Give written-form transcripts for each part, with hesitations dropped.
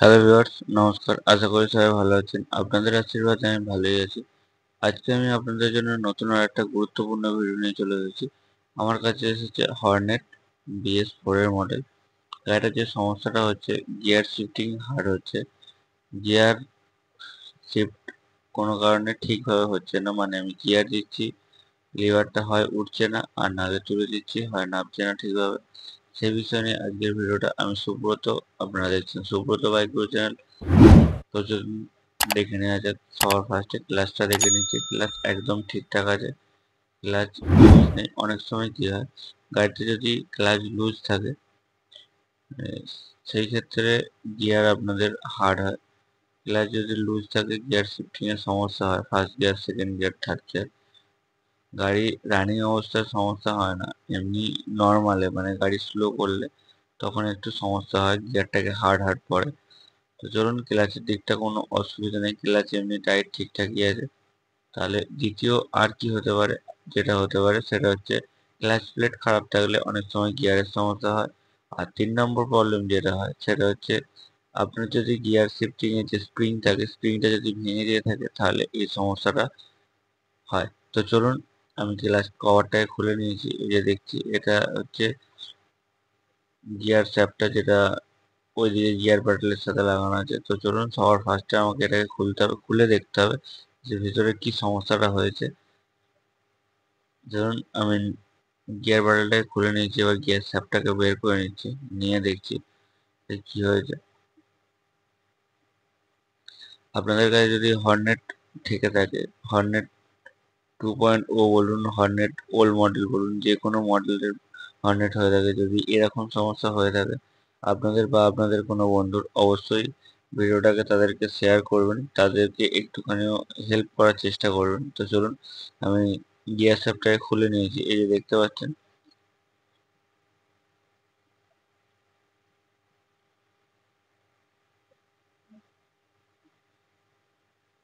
Hello viewers, নমস্কার। আশা করি সবাই ভালো আছেন। আপনাদের আশীর্বাদে আমি ভালোই আছি। আজকে আমি আপনাদের জন্য নতুন আরেকটা গুরুত্বপূর্ণ ভিডিও নিয়ে চলে এসেছি। আমার কাছে এসেছে হর্নেট BS4 এর মডেল। গাড়িটার যে সমস্যাটা হচ্ছে, গিয়ার শিফটিং হার্ড হচ্ছে। গিয়ার শিফট কোনো কারণে ঠিকভাবে হচ্ছে না। মানে আমি গিয়ার দিচ্ছি, লিভারটা হয় উঠছে না, আর নাহলে তুলে দিচ্ছি, হয় নামছে না ঠিকভাবে। সেই বিষয় নিয়ে আজকের ভিডিওটা। আমি সুব্রত, আপনারা দেখছেন সুব্রত বাইক গুরু চ্যানেল। তো চলুন দেখে নেওয়া যাক। সবার ফার্স্টে ক্লাচটা দেখে নিচ্ছি। ক্লাচ একদম ঠিকঠাক আছে, ক্লাচ লুজ নেই। অনেক সময় কি হয়, গাড়িতে যদি ক্লাচ লুজ থাকে আহ, সেই ক্ষেত্রে গিয়ার আপনাদের হার্ড হয়। ক্লাচ যদি লুজ থাকে গিয়ার শিফটিং এর সমস্যা হয়, first gear, second gear, third gear. গাড়ি রানিং অবস্থায় সমস্যা হয় না, এমনি নর্মালে মানে গাড়ি স্লো করলে তখন একটু সমস্যা হয়, গিয়ারটাকে হার্ড হার্ড পড়ে। তো চলুন, ক্লাচের দিকটা কোনো অসুবিধা নেই, ক্লাচ এমনি টাইট ঠিকঠাকই আছে। তাহলে দ্বিতীয় আর কি হতে পারে, যেটা হতে পারে সেটা হচ্ছে ক্লাচ প্লেট খারাপ থাকলে অনেক সময় গিয়ারের সমস্যা হয়। আর 3 নম্বর প্রবলেম যেটা হয় সেটা হচ্ছে আপনার যদি গিয়ার শিফটিং এর যে স্প্রিং থাকে, স্প্রিংটা যদি ভেঙে দিয়ে থাকে তাহলে এই সমস্যাটা হয়। তো চলুন, আমি ক্লাচ কভারটাকে খুলে নিয়েছি। এই যে দেখছি, এটা হচ্ছে গিয়ার শ্যাফটটা, যেটা ওইদিকে গিয়ার প্যাডেলের সাথে লাগানো আছে। তো চলুন, সবার ফার্স্টে আমাকে এটাকে খুলতে হবে, খুলে দেখতে হবে যে ভিতরে কি সমস্যাটা হয়েছে। ধরুন আমি গিয়ার প্যাডেলটাকে খুলে নিয়েছি, এবার গিয়ার শ্যাফটটাকে বের করে নিচ্ছি, নিয়ে দেখছি যে কি হয়েছে। আপনাদের কাছে যদি হর্নেট থেকে থাকে, হর্নেট 2.0 বলুন, হর্নেট ওল্ড মডেল বলুন, যে কোনো মডেলের হর্নেট হয়ে থাকে, যদি এরকম সমস্যা হয়ে থাকে আপনাদের বা আপনাদের কোনো বন্ধুর, অবশ্যই ভিডিওটাকে তাদেরকে শেয়ার করবেন, তাদেরকে একটুখানিও হেল্প করার চেষ্টা করবেন। তো চলুন, আমি গিয়ার শ্যাফটটাকে খুলে নিয়েছি। এই যে দেখতে পাচ্ছেন,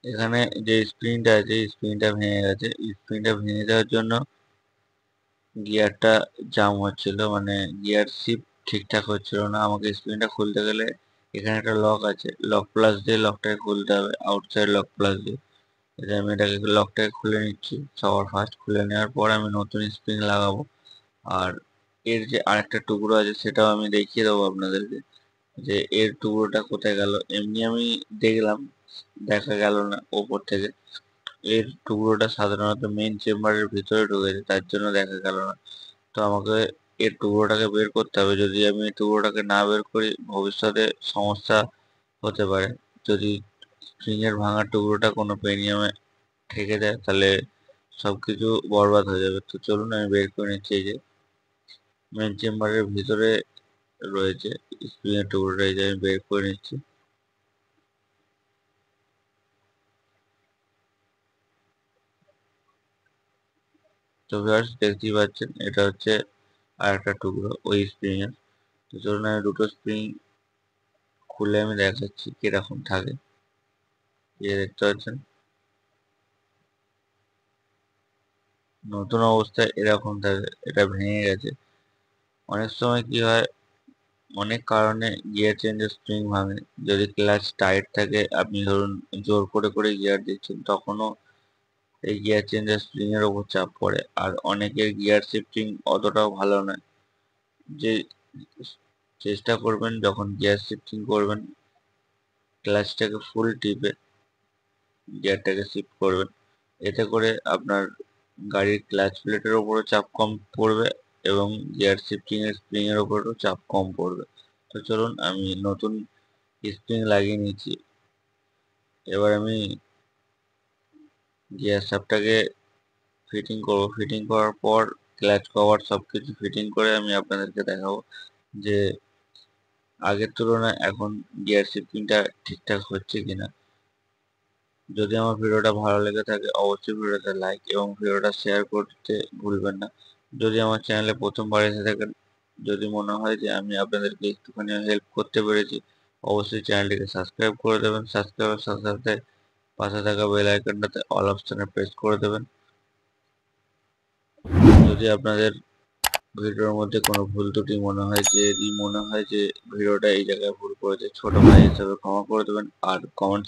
এখানে যে স্প্রিংটা আছে, স্প্রিংটা ভেঙে গেছে। স্প্রিংটা ভেঙে যাওয়ার জন্য গিয়ারটা জাম হচ্ছিল, মানে গিয়ার শিফট ঠিকঠাক হচ্ছিল না। আমাকে স্প্রিংটা খুলতে গেলে এখানে একটা লক আছে, লক প্লাস দিয়ে লকটাকে খুলতে হবে, আউটসাইড লক প্লাস দিয়ে। এটা আমি এটাকে লকটাকে খুলে নিচ্ছি। সবার ফার্স্ট খুলে নেওয়ার পর আমি নতুন স্প্রিং লাগাবো। আর এর যে আরেকটা টুকরো আছে সেটাও আমি দেখিয়ে দেবো আপনাদেরকে, যে এর টুকরোটা কোথায় গেল। এমনি আমি দেখলাম, দেখা গেল না ওপর থেকে। এর টুকরোটা সাধারণত মেইন চেম্বারের ভিতরে ঢুকেছে, তার জন্য দেখা গেল না। তো আমাকে এর টুকরোটাকে বের করতে হবে। যদি আমি এই টুকরোটাকে না বের করি, ভবিষ্যতে সমস্যা হতে পারে। যদি স্প্রিং এর ভাঙা টুকরোটা কোনো পেনিয়ামে ঠেকে যায় তাহলে সবকিছু বরবাদ হয়ে যাবে। তো চলুন, আমি বের করে নিচ্ছি। এই যে মেইন চেম্বারের ভিতরে রয়েছে স্প্রিং এর টুকরোটা, এই যে আমি বের করে নিচ্ছি। তো ভিউয়ার্স, দেখতেই পাচ্ছেন এটা হচ্ছে আরেকটা টুকরো ওই স্প্রিং এর। তো চলুন, আমি দুটো স্প্রিং খুলে আমি দেখাচ্ছি কিরকম থাকে। এই যে দেখতে পাচ্ছেন, নতুন অবস্থায় এরকম থাকে, এটা ভেঙে গেছে। অনেক সময় কি হয়, অনেক কারণে গিয়ার চেঞ্জের স্প্রিং ভাঙে। যদি ক্লাচ টাইট থাকে, আপনি ধরুন জোর করে করে গিয়ার দিচ্ছেন, তখনও এই গিয়ার চেঞ্জের স্প্রিং এর উপর চাপ পড়ে। আর অনেকের গিয়ার শিফটিং অতটাও ভালো নয়। যে চেষ্টা করবেন যখন গিয়ার শিফটিং করবেন, ক্লাচটাকে ফুল টিপে গিয়ারটাকে শিফট করবেন। এতে করে আপনার গাড়ির ক্লাচ প্লেটের ওপরও চাপ কম পড়বে এবং গিয়ার শিফটিং এর স্প্রিং এর ওপরও চাপ কম পড়বে। তো চলুন, আমি নতুন স্প্রিং লাগিয়ে নিয়েছি। এবার আমি গিয়ার শাফটটাকে ফিটিং করব। ফিটিং করার পর ক্লাচ কভার সবকিছু ফিটিং করে আমি আপনাদেরকে দেখাবো যে আগের তুলনায় এখন গিয়ার শিফটিংটা ঠিকঠাক হচ্ছে কিনা। যদি আমার ভিডিওটা ভালো লেগে থাকে, অবশ্যই ভিডিওটা লাইক এবং ভিডিওটা শেয়ার করতে ভুলবেন না। যদি আমার চ্যানেলে প্রথমবার এসে থাকেন, যদি মনে হয় যে আমি আপনাদেরকে একটুখানি হেল্প করতে পেরেছি, অবশ্যই চ্যানেলটিকে সাবস্ক্রাইব করে দেবেন। সাবস্ক্রাইবের সাথে সাথে পাশে থাকা বেল আইকনটাতে অল অপশনে প্রেস করে দেবেন। যদি আপনাদের ভিডিওর মধ্যে কোনো ভুল ত্রুটি মনে হয় যে ভিডিওটা এই জায়গায় ভুল করেছে, ছোট ভাই হিসেবে ক্ষমা করে দেবেন। আর কমেন্ট